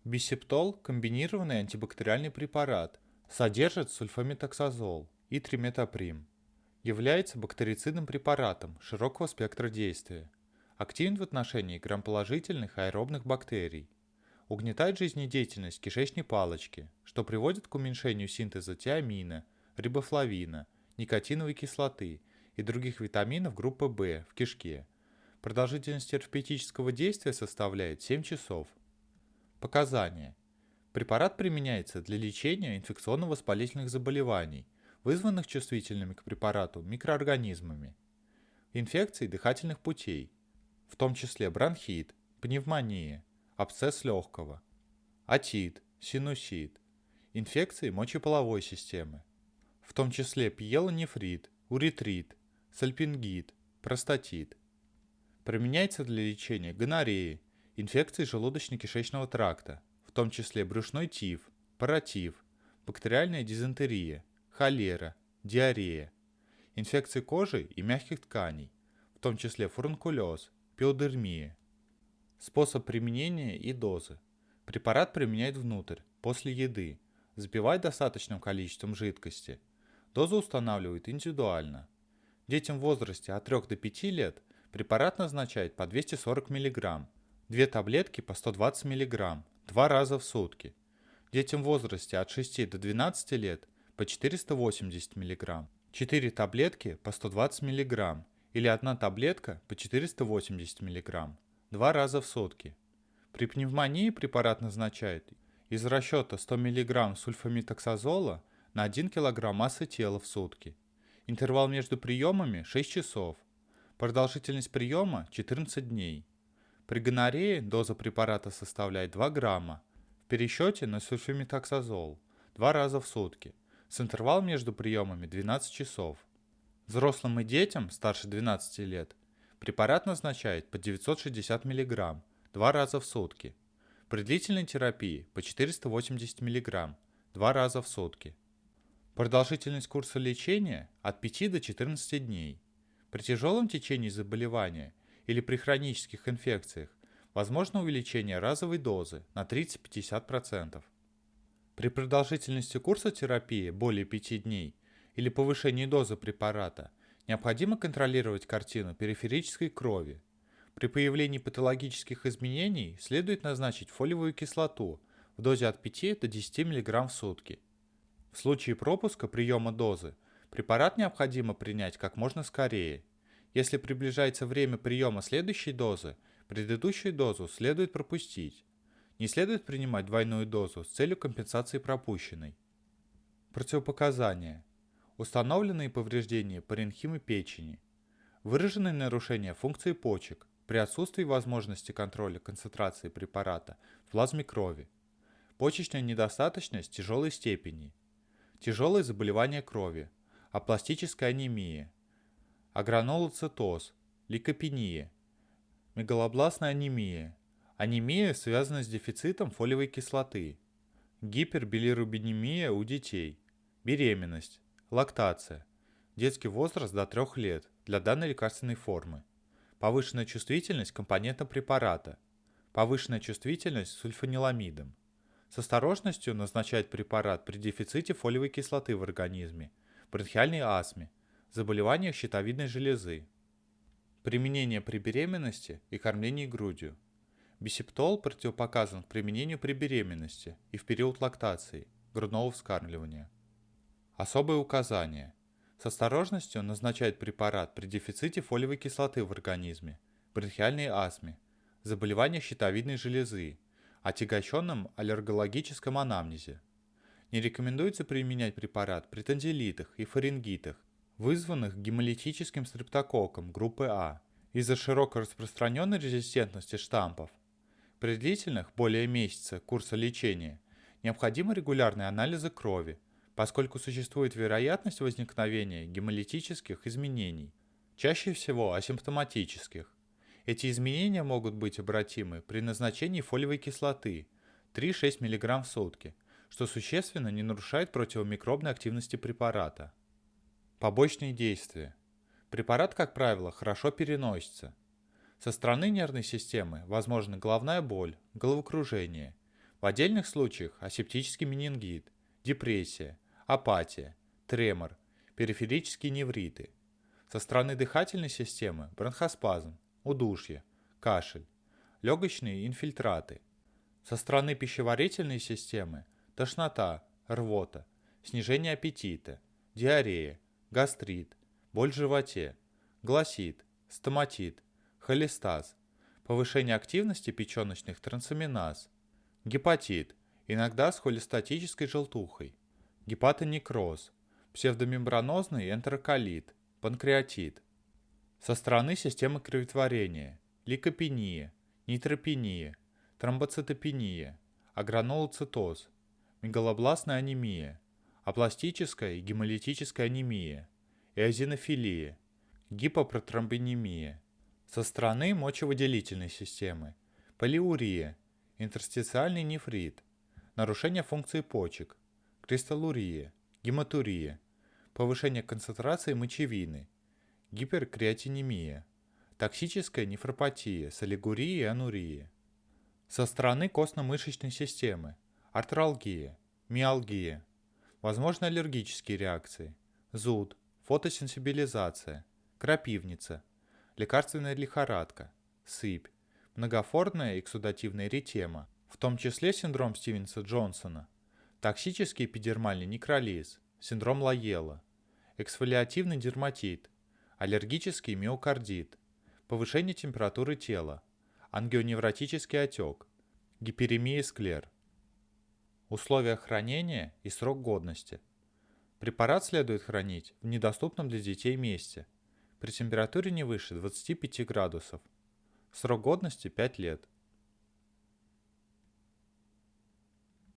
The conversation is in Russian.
Бисептол – комбинированный антибактериальный препарат, содержит сульфаметоксазол и триметоприм. Является бактерицидным препаратом широкого спектра действия. Активен в отношении грамположительных аэробных бактерий. Угнетает жизнедеятельность кишечной палочки, что приводит к уменьшению синтеза тиамина, рибофлавина, никотиновой кислоты и других витаминов группы В в кишке. Продолжительность терапевтического действия составляет 7 часов. Показания. Препарат применяется для лечения инфекционно-воспалительных заболеваний, вызванных чувствительными к препарату микроорганизмами, инфекций дыхательных путей, в том числе бронхит, пневмония, абсцесс легкого, отит, синусит, инфекции мочеполовой системы, в том числе пиелонефрит, уретрит, сальпингит, простатит. Применяется для лечения гонореи, инфекций желудочно-кишечного тракта, в том числе брюшной тиф, паротиф, бактериальная дизентерия, холера, диарея, инфекции кожи и мягких тканей, в том числе фурункулез, пиодермия. Способ применения и дозы. Препарат применяют внутрь, после еды, запивать достаточным количеством жидкости. Дозу устанавливают индивидуально. Детям в возрасте от 3 до 5 лет препарат назначают по 240 мг, 2 таблетки по 120 мг, 2 раза в сутки. Детям в возрасте от 6 до 12 лет по 480 мг, 4 таблетки по 120 мг или 1 таблетка по 480 мг, 2 раза в сутки. При пневмонии препарат назначают из расчета 100 мг сульфаметоксазола на 1 кг массы тела в сутки. Интервал между приемами 6 часов. Продолжительность приема 14 дней. При гонорее доза препарата составляет 2 грамма. В пересчете на сульфаметоксазол 2 раза в сутки. С интервалом между приемами 12 часов. Взрослым и детям старше 12 лет препарат назначает по 960 мг 2 раза в сутки. При длительной терапии по 480 мг 2 раза в сутки. Продолжительность курса лечения от 5 до 14 дней. При тяжелом течении заболевания или при хронических инфекциях возможно увеличение разовой дозы на 30-50%. При продолжительности курса терапии более 5 дней или повышении дозы препарата необходимо контролировать картину периферической крови. При появлении патологических изменений следует назначить фолиевую кислоту в дозе от 5 до 10 мг в сутки. В случае пропуска приема дозы препарат необходимо принять как можно скорее. Если приближается время приема следующей дозы, предыдущую дозу следует пропустить. Не следует принимать двойную дозу с целью компенсации пропущенной. Противопоказания. Установленные повреждения паренхимы печени. Выраженные нарушения функции почек при отсутствии возможности контроля концентрации препарата в плазме крови. Почечная недостаточность тяжелой степени. Тяжелые заболевания крови. Апластическая анемия. Агранулоцитоз. Лейкопения. Мегалобластная анемия. Анемия связана с дефицитом фолиевой кислоты. Гипербилирубинемия у детей. Беременность. Лактация. Детский возраст до 3 лет для данной лекарственной формы. Повышенная чувствительность к компонентам препарата. Повышенная чувствительность к сульфаниламидам. С осторожностью назначать препарат при дефиците фолиевой кислоты в организме, бронхиальной астме, заболеваниях щитовидной железы. Применение при беременности и кормлении грудью. Бисептол противопоказан к применению при беременности и в период лактации, грудного вскармливания. Особые указания. С осторожностью назначать препарат при дефиците фолиевой кислоты в организме, бронхиальной астме, заболеваниях щитовидной железы, отягощенном аллергологическом анамнезе. Не рекомендуется применять препарат при тонзиллитах и фарингитах, вызванных гемолитическим стрептококком группы А, из-за широко распространенной резистентности штампов. При длительных, более месяца, курса лечения необходимы регулярные анализы крови, поскольку существует вероятность возникновения гемолитических изменений, чаще всего асимптоматических. Эти изменения могут быть обратимы при назначении фолиевой кислоты 3-6 мг в сутки, что существенно не нарушает противомикробной активности препарата. Побочные действия. Препарат, как правило, хорошо переносится. Со стороны нервной системы возможны головная боль, головокружение, В отдельных случаях асептический менингит, депрессия, апатия, тремор, периферические невриты. Со стороны дыхательной системы бронхоспазм, удушье, кашель, легочные инфильтраты. Со стороны пищеварительной системы тошнота, рвота, снижение аппетита, диарея, гастрит, боль в животе, гласит, стоматит, холестаз, повышение активности печеночных трансаминаз, гепатит, иногда с холестатической желтухой, гепатонекроз, псевдомембранозный энтероколит, панкреатит. Со стороны системы кроветворения лейкопения, нейтропения, тромбоцитопения, агранулоцитоз, мегалобластная анемия, апластическая и гемолитическая анемия, эозинофилия, гипопротромбинемия. Со стороны мочевыделительной системы полиурия, интерстициальный нефрит, нарушение функции почек, кристаллурия, гематурия, повышение концентрации мочевины, гиперкреатинемия, токсическая нефропатия с олигурией и анурией. Со стороны костно-мышечной системы артралгия, миалгия, возможны аллергические реакции, зуд, фотосенсибилизация, крапивница, лекарственная лихорадка, сыпь, многофорная эксудативная эритема, в том числе синдром Стивенса-Джонсона, токсический эпидермальный некролиз, синдром Лайелла, эксфолиативный дерматит, аллергический миокардит, повышение температуры тела, ангионевротический отек, гиперемия и склер. Условия хранения и срок годности. Препарат следует хранить в недоступном для детей месте, при температуре не выше 25 градусов. Срок годности 5 лет.